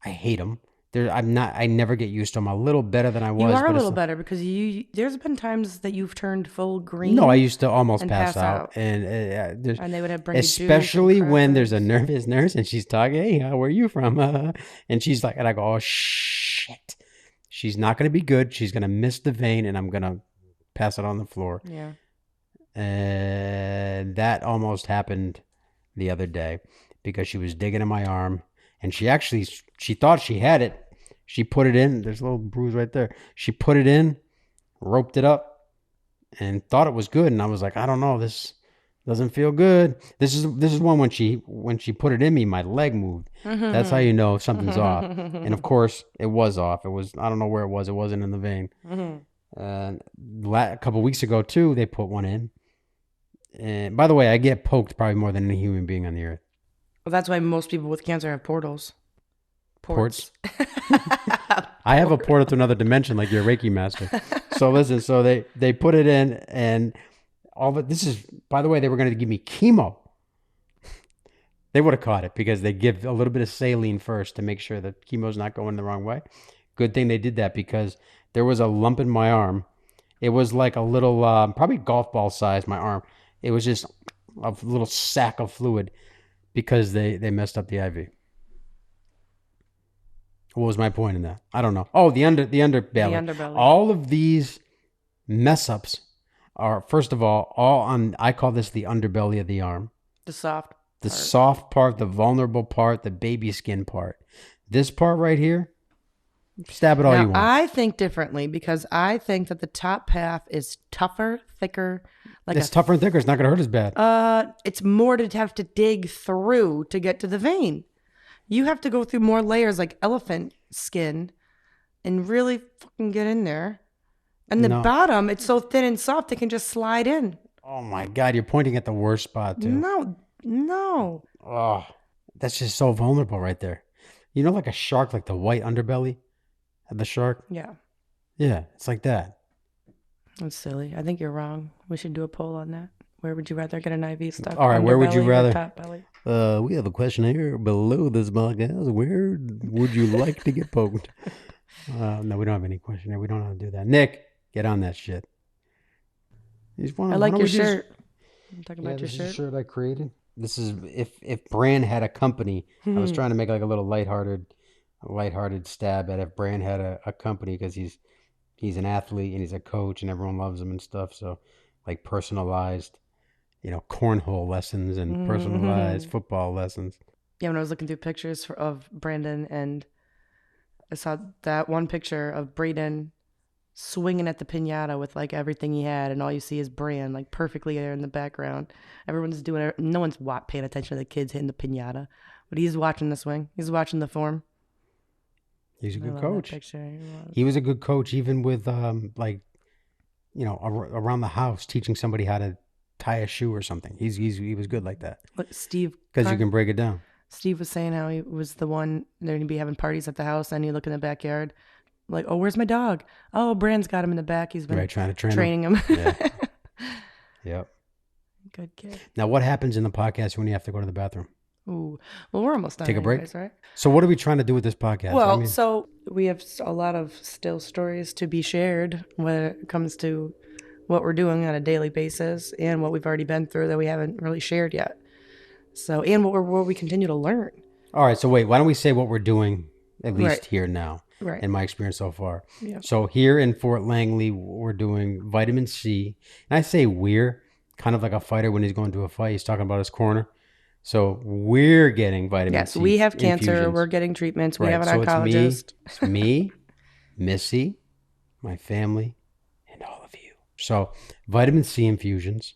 I hate them. I never get used to them. A little better than I was. You are a little better because there's been times that you've turned full green. No, I used to almost pass out. And they would have bring especially when there's a nervous nurse and she's talking, hey, where are you from? And she's like, and I go, oh, shit. She's not going to be good. She's going to miss the vein, and I'm going to pass it on the floor. Yeah. And that almost happened the other day because she was digging in my arm, and she thought she had it. She put it in. There's a little bruise right there. She put it in, roped it up, and thought it was good. And I was like, I don't know. This doesn't feel good. This is one when she put it in me, my leg moved. Mm-hmm. That's how you know something's off. And of course, it was off. It was, I don't know where it was. It wasn't in the vein. Mm-hmm. And a couple of weeks ago too, they put one in. And by the way, I get poked probably more than any human being on the earth. Well, that's why most people with cancer have portals. Ports. I have a portal to another dimension, like your Reiki master. So listen, so they put it in, and all of it. This is, by the way, they were going to give me chemo. They would have caught it because they give a little bit of saline first to make sure that chemo's not going the wrong way. Good thing they did that because there was a lump in my arm. It was like a little, probably golf ball size, my arm. It was just a little sack of fluid because they messed up the IV. What was my point in that? I don't know. Oh, the underbelly. The underbelly. All of these mess ups are, first of all on, I call this the underbelly of the arm. The soft part, the vulnerable part, the baby skin part. This part right here, stab it all you want. I think differently because I think that the top half is tougher, thicker. It's tougher and thicker. It's not going to hurt as bad. It's more to have to dig through to get to the vein. You have to go through more layers like elephant skin and really fucking get in there. And the bottom, it's so thin and soft, it can just slide in. Oh my God, you're pointing at the worst spot too. No. Oh, that's just so vulnerable right there. You know, like a shark, like the white underbelly of the shark? Yeah. Yeah, it's like that. That's silly. I think you're wrong. We should do a poll on that. Where would you rather get an IV stuck? All right, where would you rather? Top belly? We have a question here below this podcast. Where would you like to get poked? No, we don't have any question here. We don't know how to do that. Nick, get on that shit. I like your shirt. I'm talking about your shirt. This is a shirt I created. This is if Brand had a company. I was trying to make like a little lighthearted stab at if Brand had a company because he's an athlete and he's a coach and everyone loves him and stuff. So like personalized, cornhole lessons and personalized football lessons. Yeah, when I was looking through pictures of Brandon, and I saw that one picture of Braden swinging at the pinata with like everything he had, and all you see is Bran like perfectly there in the background. Everyone's doing it. No one's paying attention to the kids hitting the pinata, but he's watching the swing. He's watching the form. He's a I good love that coach. picture. He was a good coach, even with like, you know, around the house, teaching somebody how to tie a shoe or something. He was good like that Look, Steve. because you can break it down. Steve was saying how he was the one they're gonna be having parties at the house, and you look in the backyard, like, oh, where's my dog? Oh, Bran's got him in the back. He's been Right, trying to train training him. Yeah. Yep. Good kid. Now, what happens in the podcast when you have to go to the bathroom? Ooh, well, we're almost done. Take a break, right? So, what are we trying to do with this podcast? Well, so we have a lot of still stories to be shared when it comes to what we're doing on a daily basis and what we've already been through that we haven't really shared yet. So, and what we continue to learn. All right. So, wait, why don't we say what we're doing at least Right. here now? Right. In my experience so far. Yeah. So here in Fort Langley, we're doing vitamin C. And I say we're kind of like a fighter when he's going to a fight. He's talking about his corner. So we're getting vitamin C. Yes, we have cancer. infusions. We're getting treatments. We Right. have an So oncologist. It's me, Missy, my family, and all of you. So vitamin C infusions,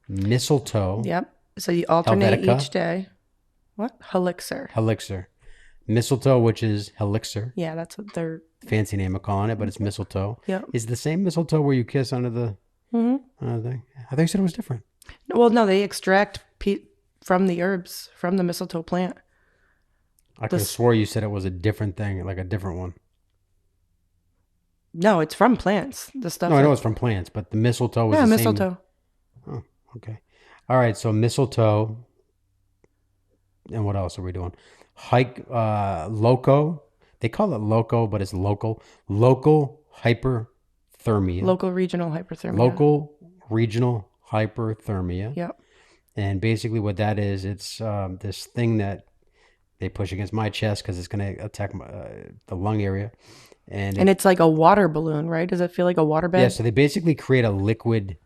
mistletoe. Yep. So you alternate Helvetica. each day. What? Elixir. Mistletoe, which is elixir. Yeah, that's what they're... Fancy name of calling it, but it's mistletoe. Yep. Is it the same mistletoe where you kiss under the thing? I thought you said it was different. Well, no, they extract from the herbs, from the mistletoe plant. I could have swore you said it was a different thing, like a different one. No, it's from plants. The stuff. No, I know it's from plants, but the mistletoe was the mistletoe. Same. Oh, okay. All right, so mistletoe. And what else are we doing? Loco. They call it loco, but it's local. Local hyperthermia. Local regional hyperthermia. Local regional hyperthermia. Yep. And basically what that is, it's this thing that they push against my chest because it's going to attack the lung area. And it's like a water balloon, right? Does it feel like a water bed? Yeah, so they basically create a liquid.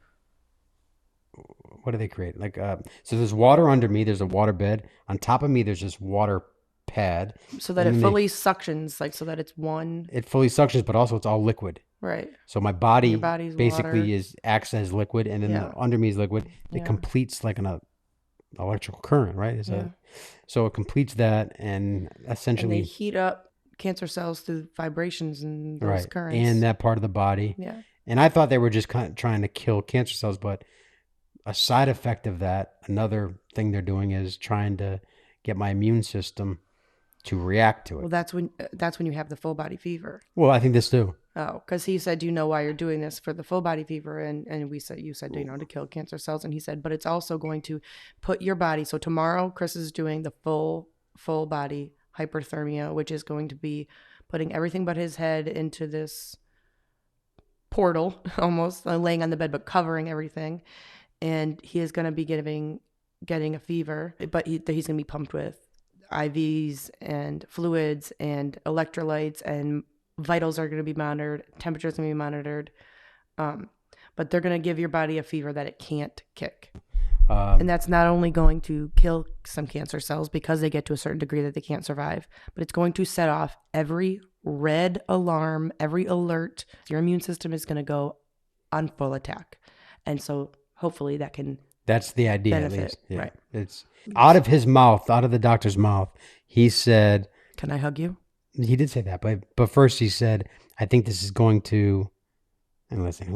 What do they create? Like, so there's water under me. There's a water bed. On top of me, there's this water pad. So that it fully suctions, like so that it's one. It fully suctions, but also it's all liquid. Right. So my body basically acts as liquid, and then under me is liquid. It completes like an electrical current, right? So it completes that, and essentially they heat up cancer cells through vibrations and those currents. And that part of the body. Yeah. And I thought they were just kind of trying to kill cancer cells, but a side effect of that, another thing they're doing is trying to get my immune system to react to it. Well, that's when you have the full body fever. Well, I think this too. Oh, because he said, "Do you know why you're doing this for the full body fever?" And you said, to kill cancer cells, and he said, but it's also going to put your body. So tomorrow, Chris is doing the full body hyperthermia, which is going to be putting everything but his head into this portal, almost laying on the bed but covering everything, and he is going to be getting a fever, but he's going to be pumped with IVs and fluids and electrolytes, and vitals are going to be monitored, temperatures going to be monitored, but they're going to give your body a fever that it can't kick. And that's not only going to kill some cancer cells because they get to a certain degree that they can't survive, but it's going to set off every red alarm, every alert. Your immune system is going to go on full attack. And so hopefully that can That's the idea, benefit. at least. Yeah. Right. It's out of his mouth, out of the doctor's mouth. He said, "Can I hug you?" He did say that, but first he said, "I think this is going to," and listen,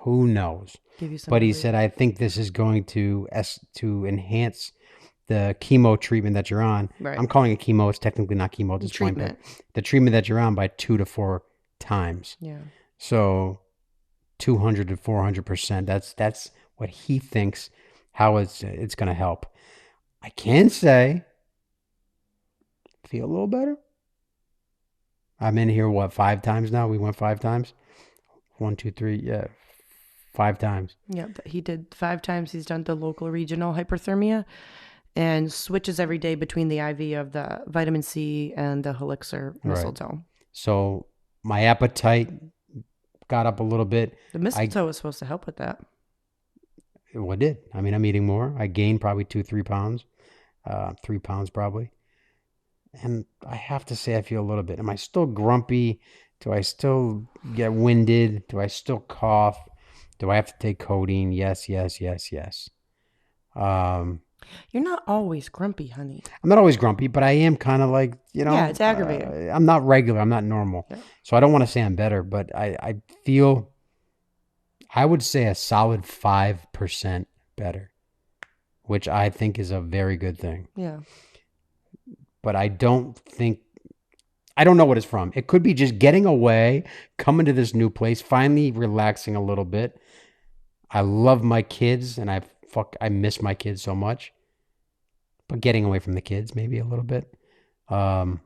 who knows? Give you some but he relief. said, "I think this is going to enhance the chemo treatment that you're on." Right. I'm calling it chemo. It's technically not chemo at this point, but the treatment that you're on by 2 to 4 times. Yeah. So 200 to 400%. That's what he thinks. How it's going to help. I can say, feel a little better. I'm in here, 5 times now? We went 5 times? 1, 2, 3, yeah. 5 times. Yeah, he did 5 times. He's done the local regional hyperthermia and switches every day between the IV of the vitamin C and the elixir mistletoe. Right. So my appetite got up a little bit. The mistletoe was supposed to help with that. Well, it did. I mean, I'm eating more. I gained probably 2-3 pounds. 3 pounds probably. And I have to say I feel a little bit. Am I still grumpy? Do I still get winded? Do I still cough? Do I have to take codeine? Yes, yes, yes, yes. You're not always grumpy, honey. I'm not always grumpy, but I am kind of like, Yeah, it's aggravating. I'm not regular. I'm not normal. Yeah. So I don't want to say I'm better, but I feel, I would say a solid 5% better, which I think is a very good thing. Yeah. But I don't know what it's from. It could be just getting away, coming to this new place, finally relaxing a little bit. I love my kids and I miss my kids so much. But getting away from the kids maybe a little bit. You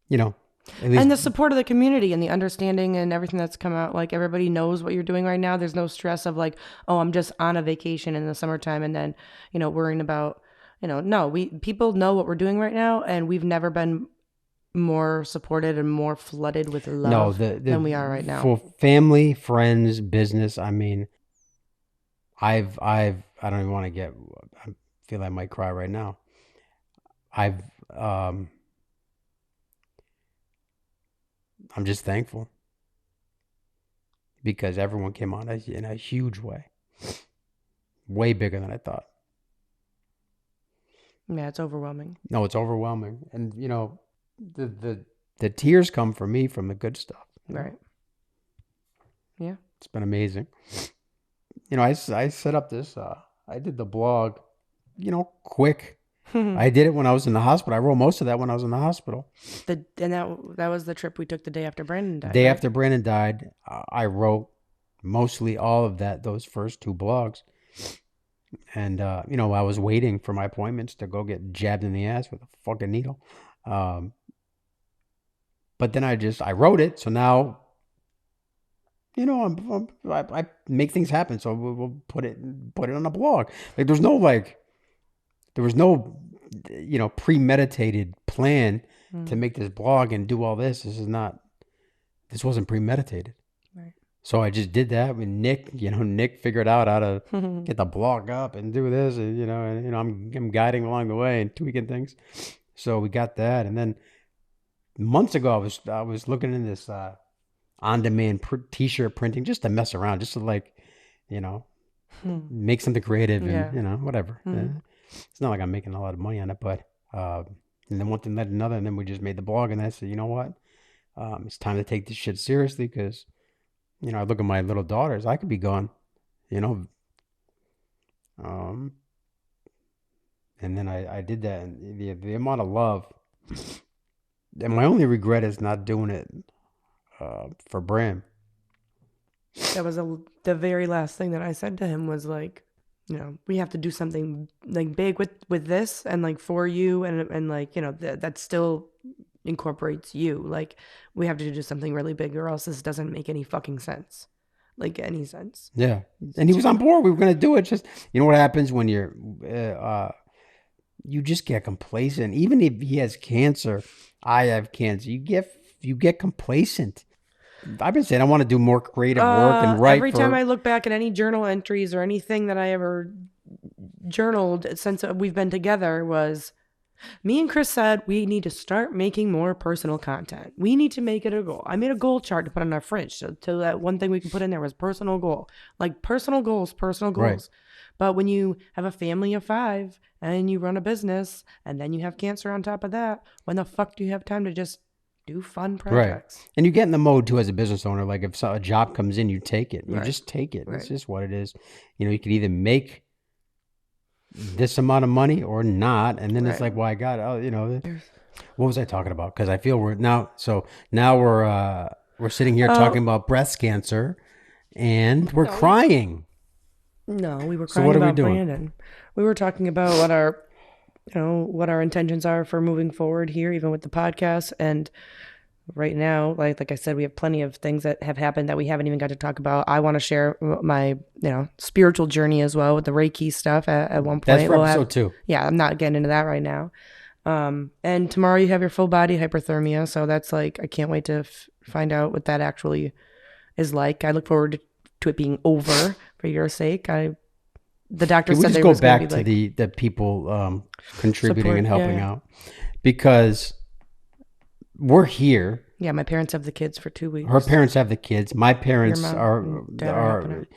know, at least, And the support of the community and the understanding and everything that's come out, like everybody knows what you're doing right now. There's no stress of like, oh, I'm just on a vacation in the summertime and then, worrying about, no, people know what we're doing right now, and we've never been more supported and more flooded with love than we are right now. For family, friends, business, I mean, I don't even want to I feel I might cry right now. I'm just thankful because everyone came on in a huge way, way bigger than I thought. Yeah, it's overwhelming. No, it's overwhelming. And, the tears come for me from the good stuff. Right. Yeah. It's been amazing. I set up this, I did the blog, quick. I did it when I was in the hospital. I wrote most of that when I was in the hospital. And that was the trip we took the day after Brandon died. Day after Brandon died, I wrote mostly all of those first 2 blogs. And, I was waiting for my appointments to go get jabbed in the ass with a fucking needle. But then I wrote it. So now, I make things happen. So we'll put it on a blog. Like there was no, premeditated plan to make this blog and do all this. This wasn't premeditated. Right. So I just did that with Nick. Nick figured out how to get the blog up and do this. And, I'm guiding along the way and tweaking things. So we got that. And then months ago, I was looking in this on-demand t-shirt printing just to mess around, just to make something creative and, whatever. It's not like I'm making a lot of money on it, but and then one thing led to another, and then we just made the blog, and I said, you know what? It's time to take this shit seriously because, I look at my little daughters, I could be gone, and then I did that, and the amount of love, and my only regret is not doing it for Bram. That was the very last thing that I said to him was like, we have to do something like big with this and like for you and like, that still incorporates you. Like we have to do something really big or else this doesn't make any fucking sense. Like any sense. Yeah. And he was on board. We were going to do it. Just, what happens when you're, you just get complacent. Even if he has cancer, I have cancer. You get complacent. I've been saying I want to do more creative work and write. Every time I look back at any journal entries or anything that I ever journaled since we've been together was me and Chris said we need to start making more personal content. We need to make it a goal. I made a goal chart to put on our fridge. So that one thing we can put in there was personal goal. Like personal goals. Right. But when you have a family of 5 and you run a business and then you have cancer on top of that, when the fuck do you have time to just do fun projects? Right. And you get in the mode too as a business owner. Like if a job comes in, you take it. You Right. just take it. Right. It's just what it is. You could either make this amount of money or not. And then it's like, well, I got, what was I talking about? Because I feel we're sitting here talking about breast cancer and we're crying. No, we were crying about Brandon. We were talking about what our intentions are for moving forward here, even with the podcast. And right now, like I said, we have plenty of things that have happened that we haven't even got to talk about. I want to share my, spiritual journey as well with the Reiki stuff at one point. That's for episode 2. Yeah, I'm not getting into that right now. And tomorrow you have your full body hyperthermia. So that's like, I can't wait to find out what that actually is like. I look forward to it being over for your sake. The doctor said they go back to the people contributing support, and helping out because we're here. Yeah, my parents have the kids for 2 Her weeks. parents have the kids. My Your parents mom and dad are helping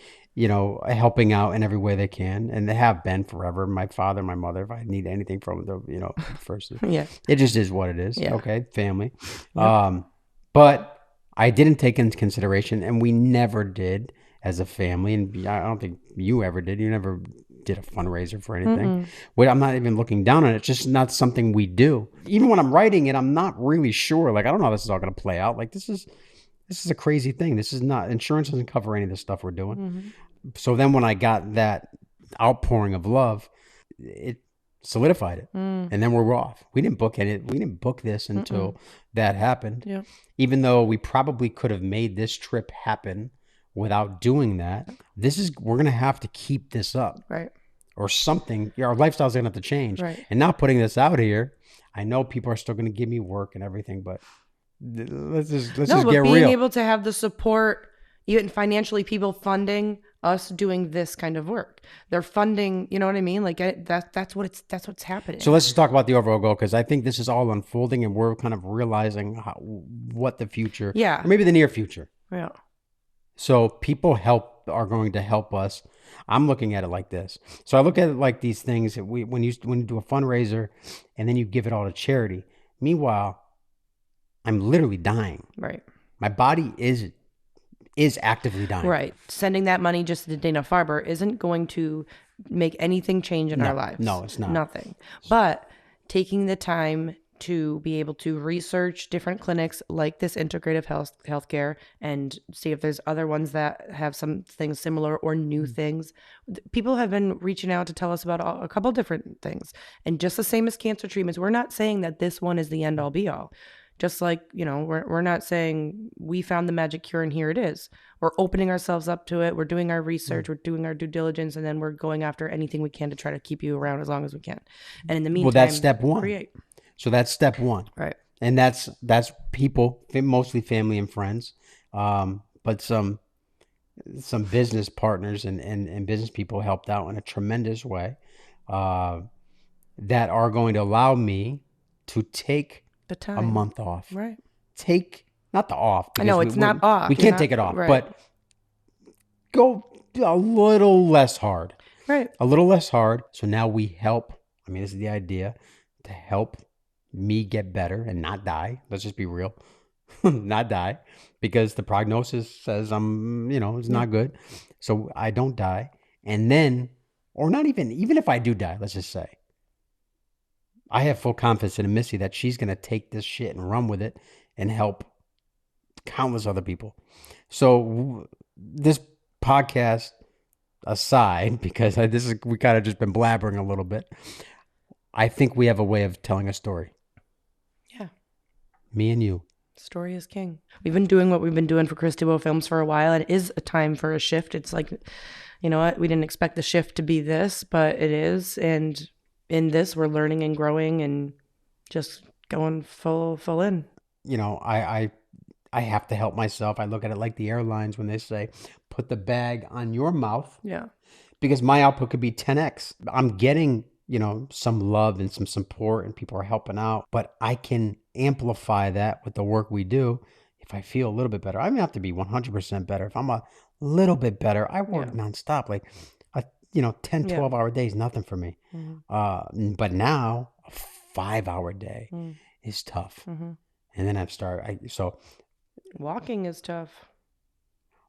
are out. helping out in every way they can, and they have been forever. My father, my mother, if I need anything from them, first, Yeah. it just is what it is. Yeah. Okay, family. Yep. But I didn't take into consideration, and we never did as a family, and I don't think you ever did. You never did a fundraiser for anything. Mm-mm. Well, I'm not even looking down on it. It's just not something we do. Even when I'm writing it, I'm not really sure. Like, I don't know how this is all going to play out. Like, this is a crazy thing. This is not, insurance doesn't cover any of the stuff we're doing. Mm-hmm. So then when I got that outpouring of love, it solidified it. And then we're off. We didn't book this until that happened. Yeah. Even though we probably could have made this trip happen without doing that. We're going to have to keep this up. Right. Or something. Our lifestyle's going to have to change. Right. And now putting this out here, I know people are still going to give me work and everything, but let's just get being real. able to have the support, even financially, people funding us doing this kind of work. They're funding, you know what I mean? Like that's what's happening. So let's just talk about the overall goal, because I think this is all unfolding and we're kind of realizing what the future, or maybe the near future. Yeah. So people are going to help us. I'm looking at it like this. So I look at it like these things that when you do a fundraiser and then you give it all to charity. Meanwhile, I'm literally dying. Right. My body is actively dying. Right. Sending that money just to Dana-Farber isn't going to make anything change in our lives. No, it's not. Nothing. But taking the time to be able to research different clinics like this integrative healthcare and see if there's other ones that have some things similar or new things. People have been reaching out to tell us about a couple different things. And just the same as cancer treatments, we're not saying that this one is the end all be all. Just like, we're not saying we found the magic cure and here it is. We're opening ourselves up to it. We're doing our research. We're doing our due diligence. And then we're going after anything we can to try to keep you around as long as we can. And in the meantime, that's step one. Create. So that's step one. Right. And that's people, mostly family and friends, but some business partners and business people helped out in a tremendous way, that are going to allow me to take the time. A month off. Right. Take, not the off. I know it's not off. We can't take it off, but go a little less hard. Right. A little less hard. So now we help. I mean, this is the idea, to help me get better and not die. Let's just be real. Not die, because the prognosis says it's not good. So I don't die. And then, or not even if I do die, let's just say, I have full confidence in Missy that she's going to take this shit and run with it and help countless other people. So this podcast aside, because we kind of just been blabbering a little bit, I think we have a way of telling a story. Yeah. Me and you. Story is king. We've been doing what we've been doing for Chris Films for a while, and it is a time for a shift. It's like, you know what? We didn't expect the shift to be this, but it is. And in this, we're learning and growing and just going full in. I have to help myself. I look at it like the airlines when they say, put the bag on your mouth. Yeah. Because my output could be 10x. I'm getting, some love and some support and people are helping out, but I can amplify that with the work we do. If I feel a little bit better, I don't have to be 100% better. If I'm a little bit better, I work nonstop. Like, 10, 12 hour day is nothing for me. Mm-hmm. But now a 5-hour day is tough. Mm-hmm. And then walking is tough.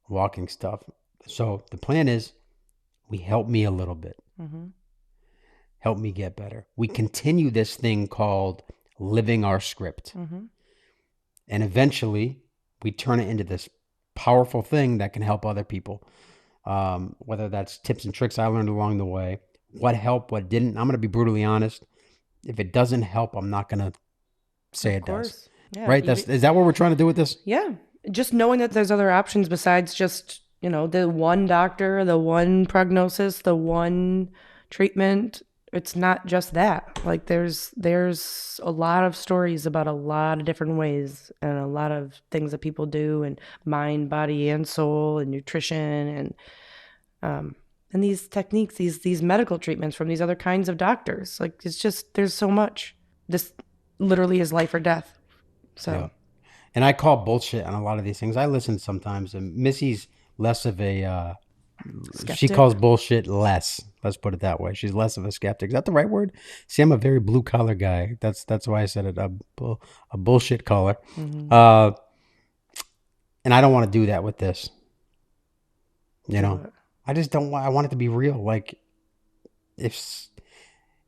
Walking stuff. So the plan is, we help me a little bit. Mm-hmm. Help me get better. We continue this thing called living our script. Mm-hmm. And eventually we turn it into this powerful thing that can help other people. Whether that's tips and tricks I learned along the way, what helped, what didn't. I'm going to be brutally honest. If it doesn't help, I'm not going to say it does. Yeah, right? Is that what we're trying to do with this? Yeah. Just knowing that there's other options besides just, the one doctor, the one prognosis, the one treatment. It's not just that. Like there's a lot of stories about a lot of different ways and a lot of things that people do, and mind, body, and soul, and nutrition, and these techniques, these medical treatments from these other kinds of doctors. Like it's just, there's so much. This literally is life or death. So And I call bullshit on a lot of these things. I listen sometimes, and Missy's less of a. She Skeptic. calls bullshit less. Let's put it that way. She's less of a skeptic. Is that the right word? See, I'm a very blue collar guy. That's why I said it. A bullshit caller. Mm-hmm. And I don't want to do that with this. You Do know, it. I just don't want. I want it to be real. Like if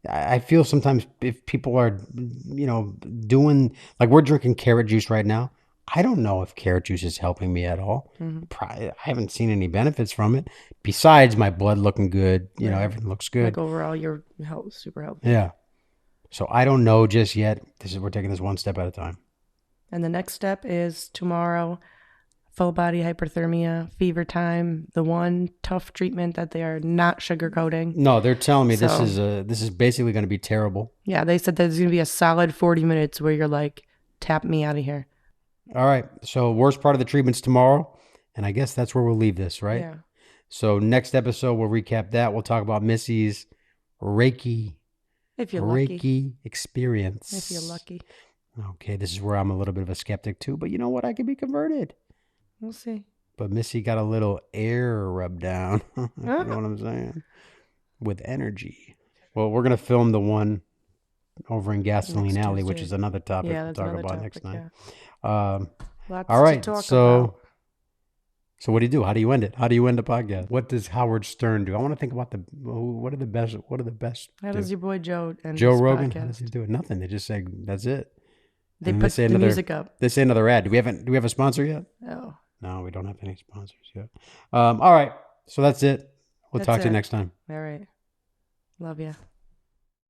I feel sometimes if people are, doing like we're drinking carrot juice right now. I don't know if carrot juice is helping me at all. Mm-hmm. I haven't seen any benefits from it besides my blood looking good. Right. Everything looks Like good. overall, you're super healthy. Yeah. So I don't know just yet. We're taking this one step at a time. And the next step is tomorrow, full body hyperthermia, fever time, the one tough treatment that they are not sugarcoating. No, they're telling me So- this is basically going to be terrible. Yeah, they said there's going to be a solid 40 minutes where you're like, tap me out of here. All right. So worst part of the treatment's tomorrow, and I guess that's where we'll leave this, right? Yeah. So next episode we'll recap that. We'll talk about Missy's Reiki If you're lucky. experience. If you're lucky. Okay, this is where I'm a little bit of a skeptic too, but you know what? I could be converted. We'll see. But Missy got a little air rubbed down. You know what I'm saying? With energy. Well, we're going to film the one over in Gasoline Next Alley, which Tuesday. is another topic Yeah, we'll that's talk another about topic, next time. yeah. Lots all right. to talk So, about. so what do you do? How do you end it? How do you end a podcast? What does Howard Stern do? I want to think about what are the best. What are the best? How does your boy Joe end Joe his Rogan? podcast? How does he do it? Nothing. They just say that's it. They And put say the music up. They say another ad. Do we have a sponsor yet? Oh. No, we don't have any sponsors yet. All right. So that's it. We'll talk to you next time. All right. Love ya.